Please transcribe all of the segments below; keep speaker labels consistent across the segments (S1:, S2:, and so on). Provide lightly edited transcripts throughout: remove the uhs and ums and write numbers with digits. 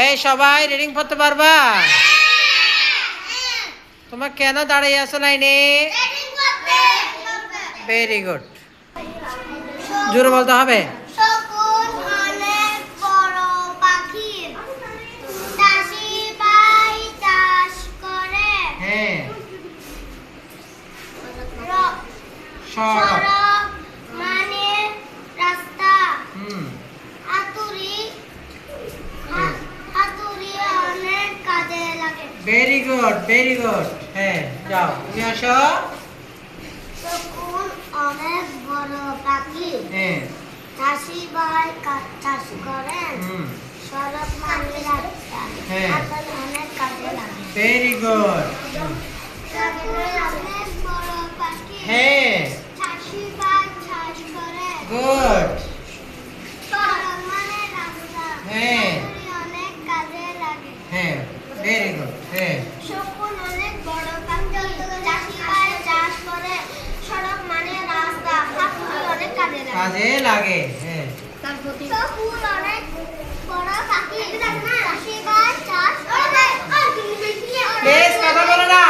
S1: এই সবাই রিডিং পড়তে পারবা? তোমার কেন দাঁড়িয়ে আছো লাইনে? Very good. জোরে বলতে হবে। হ্যাঁ। সড়ক
S2: মানে রাস্তা। হাতুড়ি অনেক কাজে লাগে।
S1: Very good, very good. হ্যাঁ, যাও তুমি আসো।
S2: শকুন অনেক বড় পাখি।
S1: হ্যাঁ।
S2: চাষি ভাই চাষ করেন। সড়ক মানে রাস্তা।
S1: হ্যাঁ।
S2: হাতুড়ি অনেক কাজে লাগে।
S1: Very good.
S2: অনেক বড় পাখি।
S1: হ্যাঁ।
S2: চাষি ভাই চাষ করেন।
S1: গুড।
S2: সড়ক মানে রাস্তা।
S1: হ্যাঁ।
S2: হাতুড়ি অনেক কাজে লাগে।
S1: হ্যাঁ, ভেরি গুড। হ্যাঁ।
S2: শকুন অনেক বড় পাখি। চাষি ভাই চাষ করে। সড়ক মানে রাস্তা। হাতুড়ি অনেক কাজে লাগে।
S1: কাজে লাগে। হ্যাঁ।
S2: শকুন অনেক বড় পাখি। চাষি ভাই চাষ করে।
S1: প্লিজ কথা বলো না।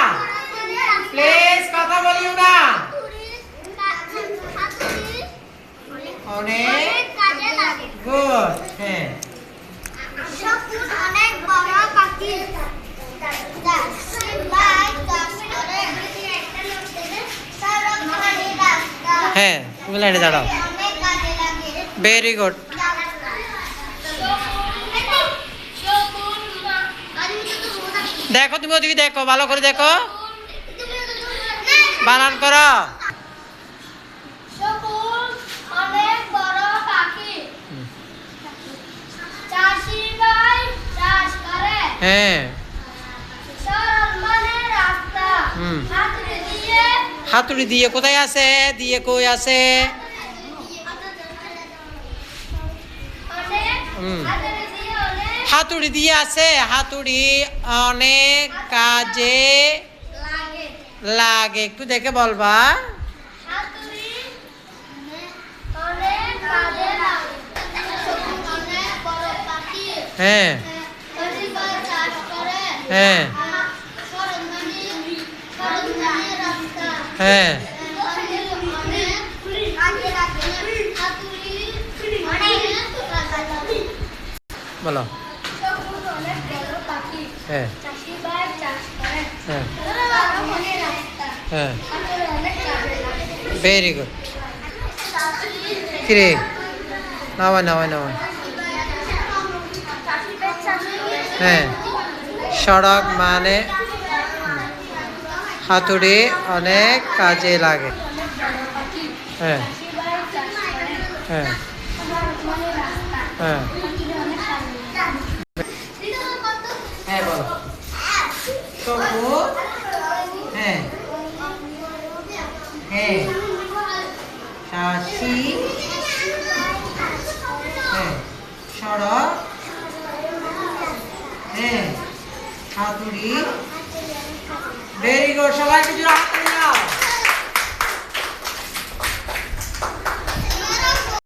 S1: প্লিজ কথা বলিও না।
S2: হাতুড়ি
S1: অনেক
S2: কাজে লাগে।
S1: গুড। হ্যাঁ।
S2: শকুন অনেক বড় পাখি। চাষি ভাই চাষ করে। সড়ক মানে রাস্তা।
S1: হ্যাঁ, তুমি লাইনে দাঁড়াও।
S2: অনেক কাজে লাগে।
S1: Very good. দেখো তুমি ওদিকে দেখো, ভালো করে দেখো, বানান করো।
S2: শকুন অনেক বড় পাখি। চাষি ভাই চাষ করে।
S1: হ্যাঁ।
S2: সড়ক মানে রাস্তা। হাতুড়ি দিয়ে
S1: হাতুড়ি দিয়ে কোথায় আছে? দিয়ে কই আছে?
S2: অনেক হাতুড়ি দিয়ে অনেক
S1: হাতুড়ি দিয়ে আছে। হাতুড়ি অনেক কাজে
S2: লাগে।
S1: লাগে। একটু দেখে বলবা।
S2: হাতুড়ি অনেক কাজে লাগে। শকুন অনেক বড় পাখি।
S1: হ্যাঁ।
S2: চাষি ভাই চাষ করে।
S1: হ্যাঁ।
S2: সড়ক মানে রাস্তা।
S1: হ্যাঁ।
S2: হাতুড়ি অনেক কাজে লাগে। হাতুড়ি অনেক কাজে লাগে।
S1: বলো।
S2: শকুন অনেক বড় পাখি।
S1: হ্যাঁ।
S2: চাষি ভাই চাষ করে।
S1: হ্যাঁ।
S2: সড়ক মানে রাস্তা।
S1: হ্যাঁ,
S2: হাতুড়ি অনেক কাজে লাগে।
S1: Very good. কিরে নাওয়াই নাওয়াই নাওয়াই। হ্যাঁ। সড়ক মানে হাতুড়ি অনেক কাজে লাগে। হ্যাঁ। হ্যাঁ। হ্যাঁ। হ্যাঁ, বলো। শকুন। হ্যাঁ। হ্যাঁ। চাষি। হ্যাঁ। সড়ক। হ্যাঁ। হাতুড়ি। Very good. সবাই কিছু